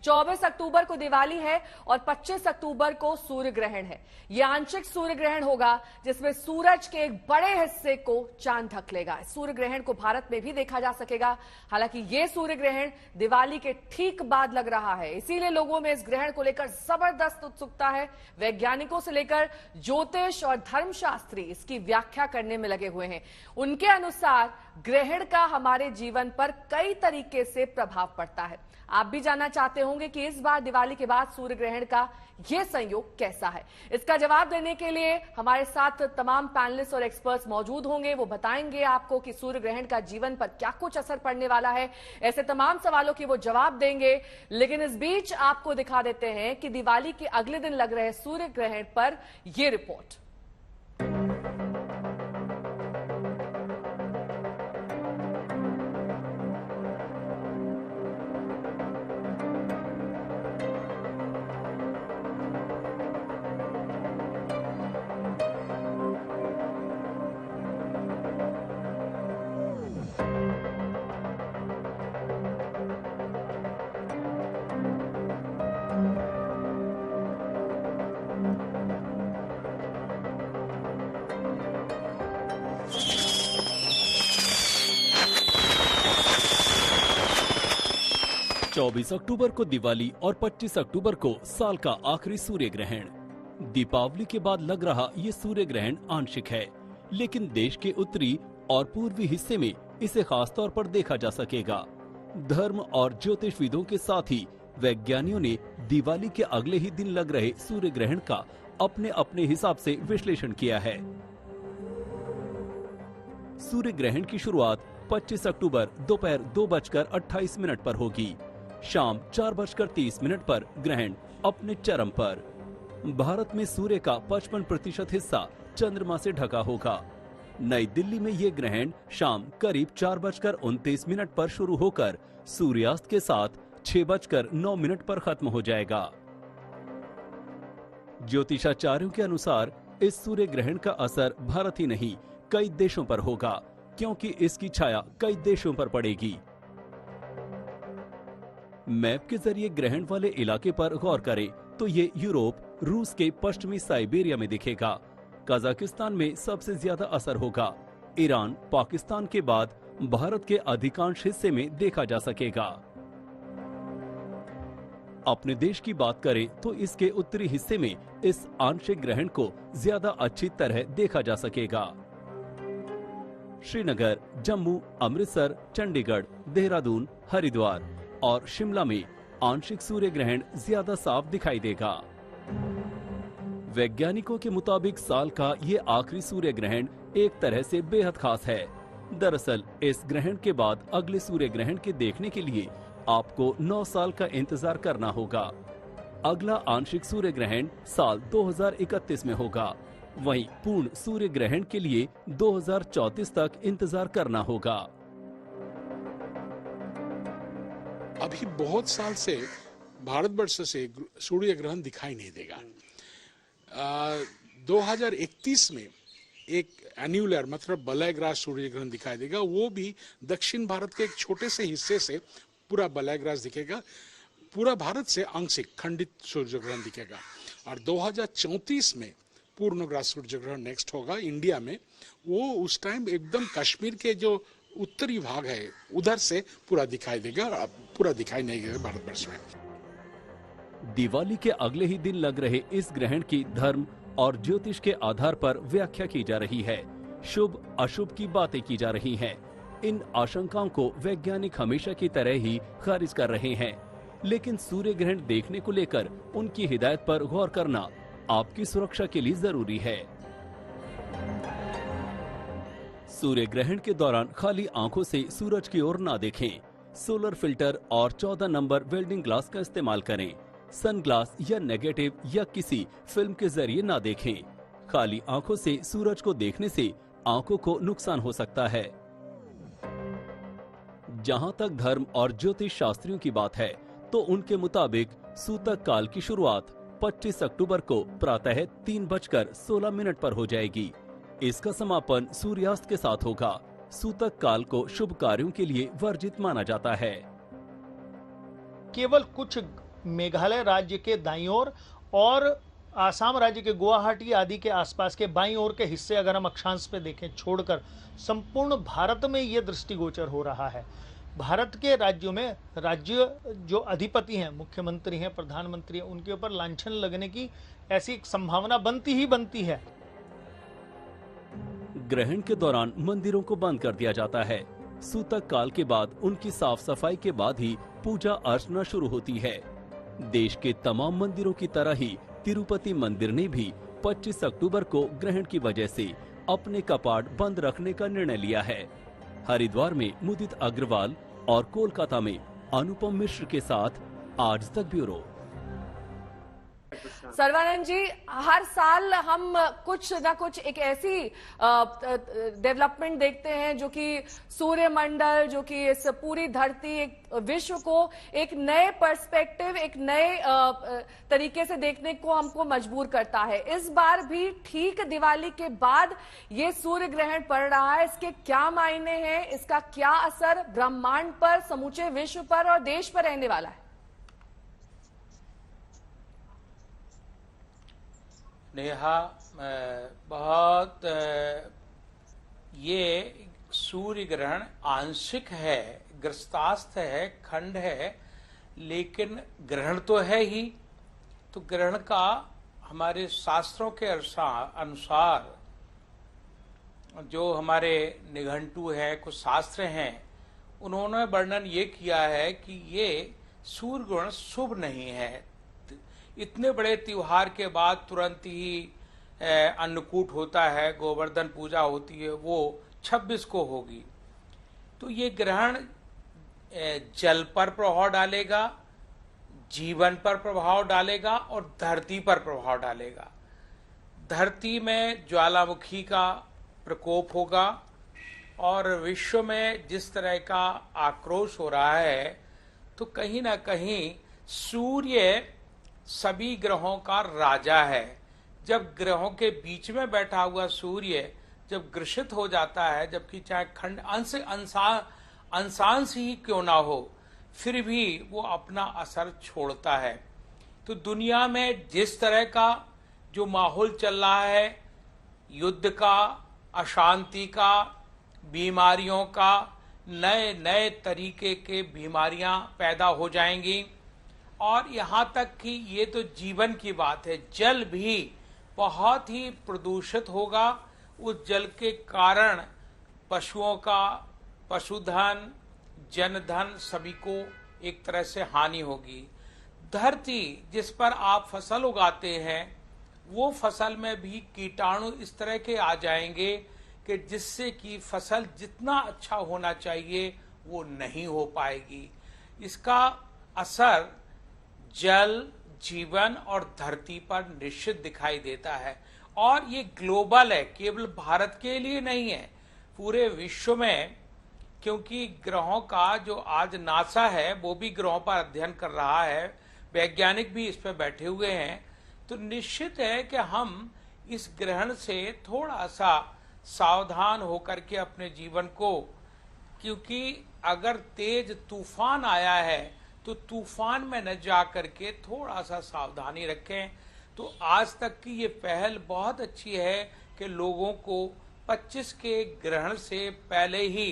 24 अक्टूबर को दिवाली है और 25 अक्टूबर को सूर्य ग्रहण है। यह आंशिक सूर्य ग्रहण होगा जिसमें सूरज के एक बड़े हिस्से को चांद ढक लेगा। सूर्य ग्रहण को भारत में भी देखा जा सकेगा। हालांकि यह सूर्य ग्रहण दिवाली के ठीक बाद लग रहा है, इसीलिए लोगों में इस ग्रहण को लेकर जबरदस्त उत्सुकता है। वैज्ञानिकों से लेकर ज्योतिष और धर्मशास्त्री इसकी व्याख्या करने में लगे हुए हैं। उनके अनुसार ग्रहण का हमारे जीवन पर कई तरीके से प्रभाव पड़ता है। आप भी जानना चाहते होंगे कि इस बार दिवाली के बाद सूर्य ग्रहण का यह संयोग कैसा है। इसका जवाब देने के लिए हमारे साथ तमाम पैनलिस्ट और एक्सपर्ट्स मौजूद होंगे। वो बताएंगे आपको कि सूर्य ग्रहण का जीवन पर क्या कुछ असर पड़ने वाला है। ऐसे तमाम सवालों के वो जवाब देंगे। लेकिन इस बीच आपको दिखा देते हैं कि दिवाली के अगले दिन लग रहे सूर्य ग्रहण पर यह रिपोर्ट। चौबीस अक्टूबर को दिवाली और 25 अक्टूबर को साल का आखिरी सूर्य ग्रहण। दीपावली के बाद लग रहा ये सूर्य ग्रहण आंशिक है, लेकिन देश के उत्तरी और पूर्वी हिस्से में इसे खास तौर पर देखा जा सकेगा। धर्म और ज्योतिषविदों के साथ ही वैज्ञानिकों ने दिवाली के अगले ही दिन लग रहे सूर्य ग्रहण का अपने अपने हिसाब से विश्लेषण किया है। सूर्य ग्रहण की शुरुआत 25 अक्टूबर दोपहर 2:28 पर होगी। शाम 4:30 पर ग्रहण अपने चरम पर। भारत में सूर्य का 55% हिस्सा चंद्रमा से ढका होगा। नई दिल्ली में ये ग्रहण शाम करीब 4:29 पर शुरू होकर सूर्यास्त के साथ 6:09 पर खत्म हो जाएगा। ज्योतिषाचार्यों के अनुसार इस सूर्य ग्रहण का असर भारत ही नहीं कई देशों पर होगा, क्योंकि इसकी छाया कई देशों पर पड़ेगी। मैप के जरिए ग्रहण वाले इलाके पर गौर करें तो ये यूरोप, रूस के पश्चिमी साइबेरिया में दिखेगा। कजाकिस्तान में सबसे ज्यादा असर होगा। ईरान, पाकिस्तान के बाद भारत के अधिकांश हिस्से में देखा जा सकेगा। अपने देश की बात करें तो इसके उत्तरी हिस्से में इस आंशिक ग्रहण को ज्यादा अच्छी तरह देखा जा सकेगा। श्रीनगर, जम्मू, अमृतसर, चंडीगढ़, देहरादून, हरिद्वार और शिमला में आंशिक सूर्य ग्रहण ज्यादा साफ दिखाई देगा। वैज्ञानिकों के मुताबिक साल का ये आखिरी सूर्य ग्रहण एक तरह से बेहद खास है। दरअसल इस ग्रहण के बाद अगले सूर्य ग्रहण के देखने के लिए आपको 9 साल का इंतजार करना होगा। अगला आंशिक सूर्य ग्रहण साल 2031 में होगा। वहीं पूर्ण सूर्य ग्रहण के लिए 2034 तक इंतजार करना होगा। अभी बहुत साल से भारतवर्ष से सूर्य ग्रहण दिखाई नहीं देगा। 2031 में एक एन्यूलर मतलब वलयग्रास सूर्य ग्रहण दिखाई देगा। वो भी दक्षिण भारत के एक छोटे से हिस्से से पूरा वलयग्रास दिखेगा। पूरा भारत से आंशिक खंडित सूर्य ग्रहण दिखेगा। और 2034 में पूर्णग्रास सूर्य ग्रहण नेक्स्ट होगा इंडिया में। वो उस टाइम एकदम कश्मीर के जो उत्तरी भाग है उधर से पूरा दिखाई देगा। पूरा दिखाई नहीं देगा भारतवर्ष में। दिवाली के अगले ही दिन लग रहे इस ग्रहण की धर्म और ज्योतिष के आधार पर व्याख्या की जा रही है। शुभ अशुभ की बातें की जा रही हैं। इन आशंकाओं को वैज्ञानिक हमेशा की तरह ही खारिज कर रहे हैं, लेकिन सूर्य ग्रहण देखने को लेकर उनकी हिदायत पर गौर करना आपकी सुरक्षा के लिए जरूरी है। सूर्य ग्रहण के दौरान खाली आंखों से सूरज की ओर ना देखें। सोलर फिल्टर और 14 नंबर वेल्डिंग ग्लास का इस्तेमाल करें। सनग्लास या नेगेटिव या किसी फिल्म के जरिए ना देखें। खाली आंखों से सूरज को देखने से आंखों को नुकसान हो सकता है। जहां तक धर्म और ज्योतिष शास्त्रियों की बात है तो उनके मुताबिक सूतक काल की शुरुआत 25 अक्टूबर को प्रातः 3:16 पर हो जाएगी। इसका समापन सूर्यास्त के साथ होगा। सूतक काल को शुभ कार्यों के लिए वर्जित माना जाता है। केवल कुछ मेघालय राज्य के दाईं ओर और आसाम राज्य के गुवाहाटी आदि के आसपास के बाईं ओर के हिस्से अगर हम अक्षांश पे देखें छोड़कर संपूर्ण भारत में ये दृष्टिगोचर हो रहा है। भारत के राज्यों में राज्य जो अधिपति हैं, मुख्यमंत्री हैं, प्रधानमंत्री हैं, उनके ऊपर लांछन लगने की ऐसी संभावना बनती ही बनती है। ग्रहण के दौरान मंदिरों को बंद कर दिया जाता है। सूतक काल के बाद उनकी साफ सफाई के बाद ही पूजा अर्चना शुरू होती है। देश के तमाम मंदिरों की तरह ही तिरुपति मंदिर ने भी 25 अक्टूबर को ग्रहण की वजह से अपने कपाट बंद रखने का निर्णय लिया है। हरिद्वार में मुदित अग्रवाल और कोलकाता में अनुपम मिश्र के साथ आज तक ब्यूरो। सर्वानंद जी, हर साल हम कुछ ना कुछ एक ऐसी डेवलपमेंट देखते हैं जो कि सूर्यमंडल, जो कि इस पूरी धरती, एक विश्व को एक नए पर्सपेक्टिव, एक नए तरीके से देखने को हमको मजबूर करता है। इस बार भी ठीक दिवाली के बाद ये सूर्य ग्रहण पड़ रहा है। इसके क्या मायने हैं, इसका क्या असर ब्रह्मांड पर, समूचे विश्व पर और देश पर रहने वाला है? नेहा, बहुत ये सूर्य ग्रहण आंशिक है, ग्रस्तास्थ है, खंड है, लेकिन ग्रहण तो है ही। तो ग्रहण का हमारे शास्त्रों के अनुसार जो हमारे निघंटु हैं, कुछ शास्त्र हैं, उन्होंने वर्णन ये किया है कि ये सूर्य ग्रहण शुभ नहीं है। इतने बड़े त्योहार के बाद तुरंत ही अन्नकूट होता है, गोवर्धन पूजा होती है, वो 26 को होगी। तो ये ग्रहण जल पर प्रभाव डालेगा, जीवन पर प्रभाव डालेगा और धरती पर प्रभाव डालेगा। धरती में ज्वालामुखी का प्रकोप होगा और विश्व में जिस तरह का आक्रोश हो रहा है, तो कहीं ना कहीं सूर्य सभी ग्रहों का राजा है। जब ग्रहों के बीच में बैठा हुआ सूर्य जब ग्रसित हो जाता है, जबकि चाहे खंड अंशांश ही क्यों ना हो, फिर भी वो अपना असर छोड़ता है। तो दुनिया में जिस तरह का जो माहौल चल रहा है, युद्ध का, अशांति का, बीमारियों का, नए नए तरीके के बीमारियां पैदा हो जाएंगी। और यहाँ तक कि ये तो जीवन की बात है, जल भी बहुत ही प्रदूषित होगा। उस जल के कारण पशुओं का, पशुधन, जनधन सभी को एक तरह से हानि होगी। धरती जिस पर आप फसल उगाते हैं, वो फसल में भी कीटाणु इस तरह के आ जाएंगे कि जिससे कि फसल जितना अच्छा होना चाहिए वो नहीं हो पाएगी। इसका असर जल, जीवन और धरती पर निश्चित दिखाई देता है। और ये ग्लोबल है, केवल भारत के लिए नहीं है, पूरे विश्व में। क्योंकि ग्रहों का जो आज नासा है वो भी ग्रहों पर अध्ययन कर रहा है, वैज्ञानिक भी इस पर बैठे हुए हैं। तो निश्चित है कि हम इस ग्रहण से थोड़ा सा सावधान होकर के अपने जीवन को, क्योंकि अगर तेज तूफान आया है तो तूफान में न जा करके थोड़ा सा सावधानी रखें। तो आज तक की ये पहल बहुत अच्छी है कि लोगों को 25 के ग्रहण से पहले ही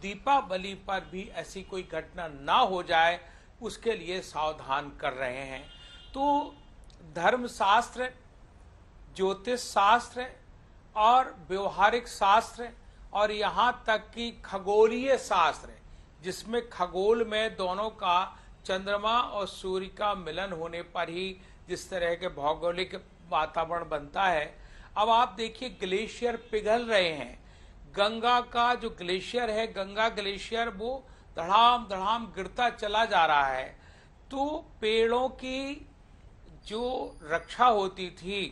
दीपावली पर भी ऐसी कोई घटना ना हो जाए, उसके लिए सावधान कर रहे हैं। तो धर्मशास्त्र, ज्योतिष शास्त्र और व्यवहारिक शास्त्र और यहाँ तक कि खगोलीय शास्त्र, जिसमें खगोल में दोनों का, चंद्रमा और सूर्य का मिलन होने पर ही जिस तरह के भौगोलिक वातावरण बनता है। अब आप देखिए ग्लेशियर पिघल रहे हैं। गंगा का जो ग्लेशियर है, गंगा ग्लेशियर, वो धड़ाम धड़ाम गिरता चला जा रहा है। तो पेड़ों की जो रक्षा होती थी,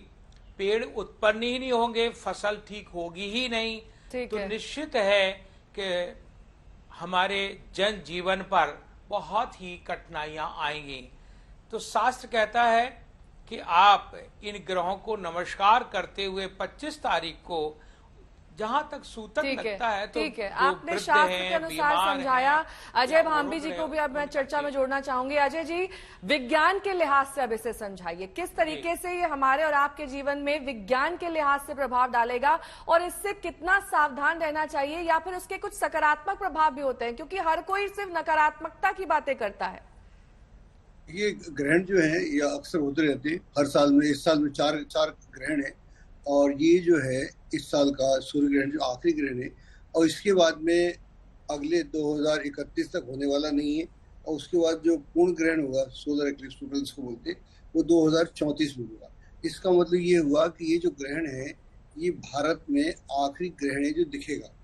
पेड़ उत्पन्न ही नहीं होंगे, फसल ठीक होगी ही नहीं। तो निश्चित है कि हमारे जन जीवन पर बहुत ही कठिनाइयां आएंगी। तो शास्त्र कहता है कि आप इन ग्रहों को नमस्कार करते हुए 25 तारीख को जहां तक सूतक ठीक है, लगता है तो ठीक है, जो आपने वृद्ध शास्त्र हैं, के अनुसार बीमार समझाया। हैं, अजय या भांबी औरत जी को भी अब मैं उनके चर्चा में लिए- जोड़ना चाहूंगी। अजय जी, विज्ञान के लिहाज से अब इसे समझाइए, किस तरीके से ये हमारे और आपके जीवन में विज्ञान के लिहाज से प्रभाव डालेगा और इससे कितना सावधान रहना चाहिए, या फिर उसके कुछ सकारात्मक प्रभाव भी होते हैं, क्योंकि हर कोई सिर्फ नकारात्मकता की बातें करता है। ये ग्रहण जो है ये अक्सर होते रहते हैं हर साल में। इस साल में चार ग्रहण है, और ये जो है इस साल का सूर्य ग्रहण जो आखिरी ग्रहण है, और इसके बाद में अगले 2031 तक होने वाला नहीं है। और उसके बाद जो पूर्ण ग्रहण होगा, सोलर एक्लिप्स को बोलते हैं, वो 2034 में होगा। इसका मतलब ये हुआ कि ये जो ग्रहण है ये भारत में आखिरी ग्रहण है जो दिखेगा।